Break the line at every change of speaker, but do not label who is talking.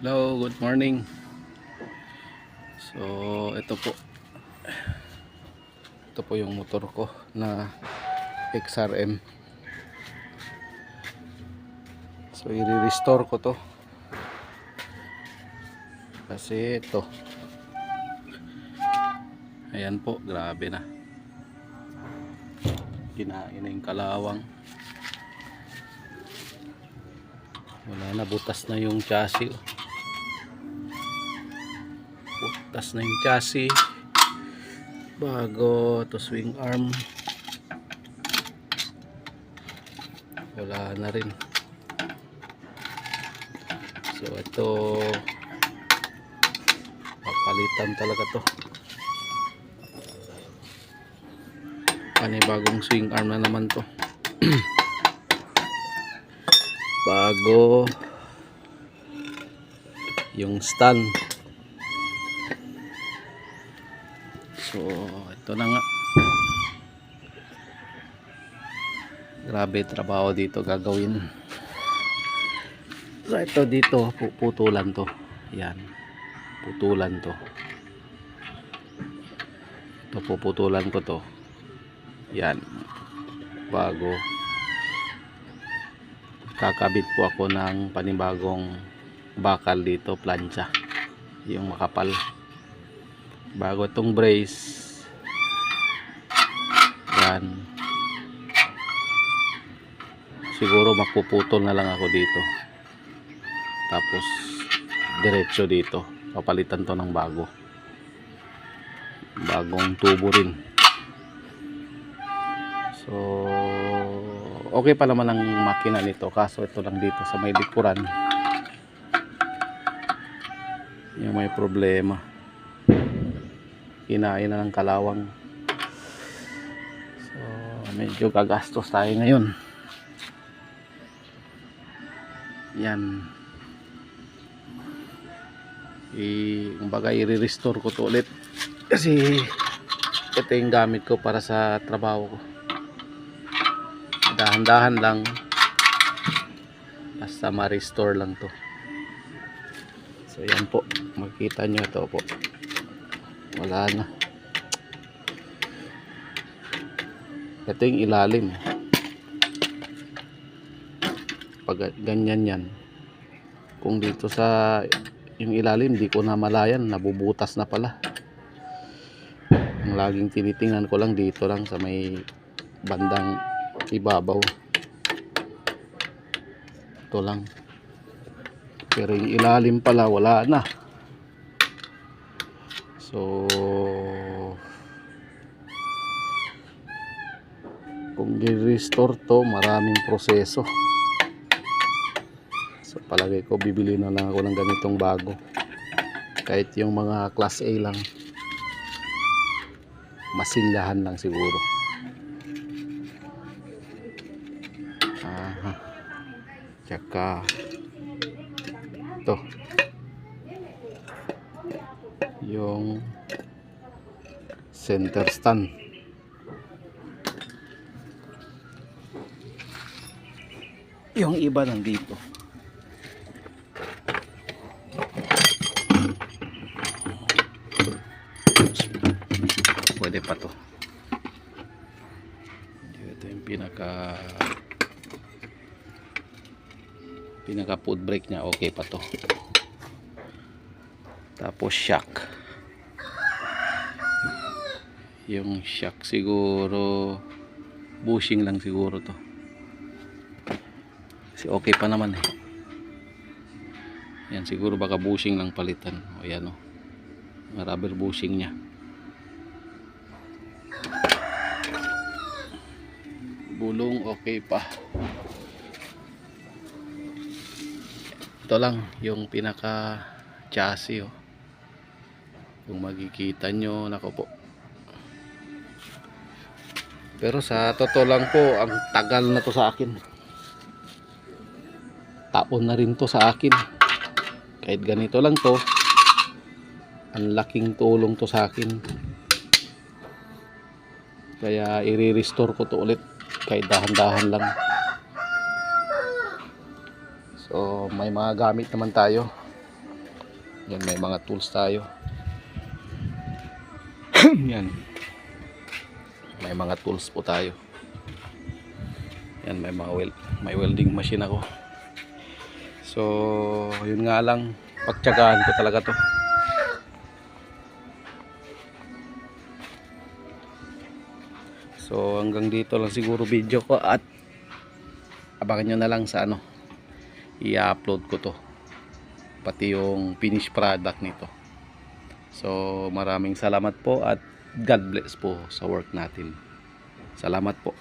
Hello, good morning. So, ito po yung motor ko na XRM. So, i-restore ko to. Kasi ito. Ayan po, grabe na. Kinain na yung kalawang. Wala na, butas na yung chassis. Butas na yung chassis. Bago to swing arm. Wala na rin. So ito papalitan talaga to. Panibagong swing arm na naman to. Bago yung stand. So ito na nga. Grabe trabaho dito gagawin. So ito dito puputulan to. Yan. Putulan to. Ito puputulan ko to. Yan. Bago kakabit po ako ng panibagong bakal dito, plancha. Yung makapal. Bago itong brace. Yan. Siguro magpuputol na lang ako dito. Tapos diretso dito. Papalitan to ng bago. Bagong tubo rin. So okay pa naman ang makina nito, kaso ito lang dito sa may likuran yung may problema. Kinain na ng kalawang. So medyo gagastos tayo ngayon. Yan. Kumbaga i-restore ko to ulit kasi ito yung gamit ko para sa trabaho ko. Dahan-dahan lang, basta ma-restore lang to. So yan po, makita nyo ito po, wala na. Ito yung ilalim. Pag ganyan yan, kung dito sa yung ilalim di ko na malayan, nabubutas na pala. Ang laging tinitingnan ko lang dito lang sa may bandang ibabaw. Ito lang. Pero yung ilalim pala wala na. So kung i-restore to, maraming proseso. So palagay ko bibili na lang ako ng ganitong bago. Kahit yung mga class A lang, masinyahan lang siguro. Tsaka ito yung center stand. Yung iba nandito. Pwede pa to. Ito yung pinaka foot brake nya, okay pa to. Tapos shock, yung shock siguro bushing lang siguro to kasi okay pa naman eh. Yan siguro baka bushing lang palitan. O yan o, rubber bushing nya. Bulong okay pa. Ito lang yung pinaka chassis oh. Kung makikita nyo, nako po. Pero sa totoo lang po, ang tagal na to sa akin. Taon na rin to sa akin. Kahit ganito lang to, ang laking tulong to sa akin. Kaya i-restore ko to ulit kahit dahan-dahan lang. So may mga gamit naman tayo. Yan, may mga tools tayo. Yan. May mga tools po tayo. Yan, may welding machine ako. So, yun nga lang, pagtiyagaan ko talaga to. So, hanggang dito lang siguro video ko at abangan nyo na lang sa ano, i-upload ko to. Pati yung finished product nito. So, maraming salamat po at God bless po sa work natin. Salamat po.